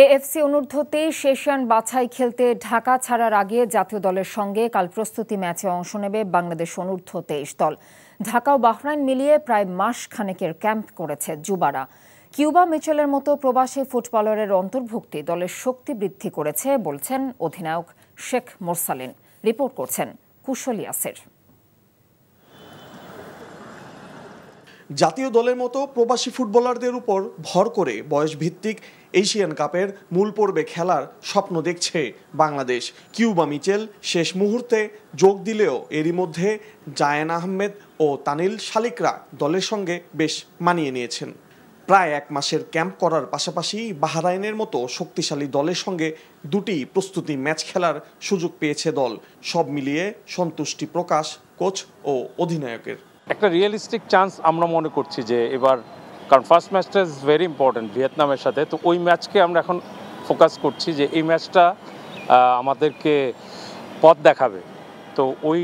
AFC অনূর্ধ্ব-23 Asian বাছাই খেলতে ঢাকা ছাড়ার আগে জাতীয় দলের সঙ্গে কাল প্রস্তুতি ম্যাচে অংশ নেবে বাংলাদেশ অনূর্ধ্ব-23 দল। ঢাকা ও বাহরাইন মিলিয়ে প্রায় মাস খানেকের ক্যাম্প করেছে যুবারা। কিউবা মিচেলের মতো প্রবাসী ফুটবলারের অন্তর্ভুক্তি দলের শক্তি বৃদ্ধি করেছে বলছেন অধিনায়ক শেখ মোরসালিন। রিপোর্ট করছেন কুশল ইয়াসির। জাতীয় দলের মতো প্রবাসী ফুটবলারদের উপর ভর করে বয়সভিত্তিক এশিয়ান কাপের মূল পর্বে খেলার স্বপ্ন দেখছে বাংলাদেশ। কিউবা মিচেল শেষ মুহূর্তে যোগ দিলেও এরই মধ্যে জায়ান আহমেদ ও তানিল শালিকরা দলের সঙ্গে বেশ মানিয়ে নিয়েছেন। প্রায় এক মাসের ক্যাম্প করার পাশাপাশি বাহরাইনের মতো শক্তিশালী দলের সঙ্গে দুটি প্রস্তুতি ম্যাচ খেলার সুযোগ পেয়েছে দল। সব মিলিয়ে সন্তুষ্টি প্রকাশ কোচ ও অধিনায়কের। একটা রিয়েলিস্টিক চান্স আমরা মনে করছি যে এবার, কারণ ফার্স্ট ম্যাচটা ইজ ভেরি ইম্পর্টেন্ট ভিয়েতনামের সাথে, তো ওই ম্যাচকে আমরা এখন ফোকাস করছি যে এই ম্যাচটা আমাদেরকে পথ দেখাবে। তো ওই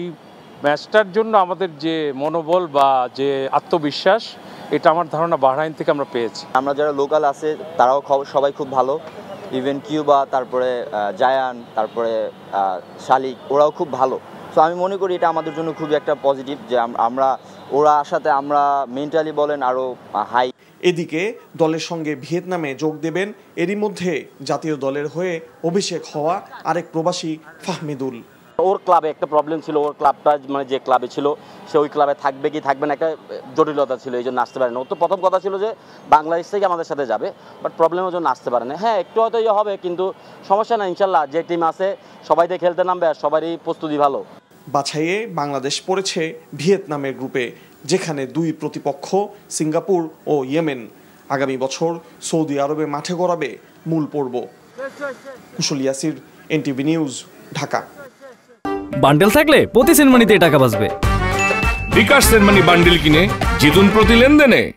ম্যাচটার জন্য আমাদের যে মনোবল বা যে আত্মবিশ্বাস, এটা আমার ধারণা বাহরাইন থেকে আমরা পেয়েছি। আমরা যারা লোকাল আছে তারাও সবাই খুব ভালো, ইভেন কিউবা, তারপরে জায়ান, তারপরে শালিক, ওরাও খুব ভালো। তো আমি মনে করি এটা আমাদের জন্য খুবই একটা পজিটিভ যে আমরা ওরা আসাতে আমরা মেন্টালি বলেন আরও হাই। এদিকে দলের সঙ্গে ভিয়েতনামে যোগ দেবেন এরই মধ্যে জাতীয় দলের হয়ে অভিষেক হওয়া আরেক প্রবাসী ফাহমিদুল। ওর ক্লাবে একটা প্রবলেম ছিল, ওর ক্লাবটা মানে যে ক্লাবে ছিল সে ওই ক্লাবে থাকবে কি থাকবে না, একটা জটিলতা ছিল, এই জন্য আসতে পারে না। ও তো প্রথম কথা ছিল যে বাংলাদেশ থেকে আমাদের সাথে যাবে, বাট প্রবলেমের জন্য আসতে পারে না। হ্যাঁ, একটু হয়তো ইয়ে হবে, কিন্তু সমস্যা না, ইনশাল্লাহ যে টিম আছে সবাই দিয়ে খেলতে নামবে আর সবারই প্রস্তুতি ভালো। বাছাইয়ে বাংলাদেশ পড়েছে ভিয়েতনামের গ্রুপে, যেখানে দুই প্রতিপক্ষ সিঙ্গাপুর ও ইয়েমেন। আগামী বছর সৌদি আরবে মাঠে গড়াবে মূল পর্ব। Kushal Yasir, NTV news, Dhaka. বান্ডেল থাকলে প্রতি সেনমানিতে টাকা বাঁচবে। বিকাশ সেনমানি বান্ডেল কিনে জিতুন প্রতি লেনদেনে।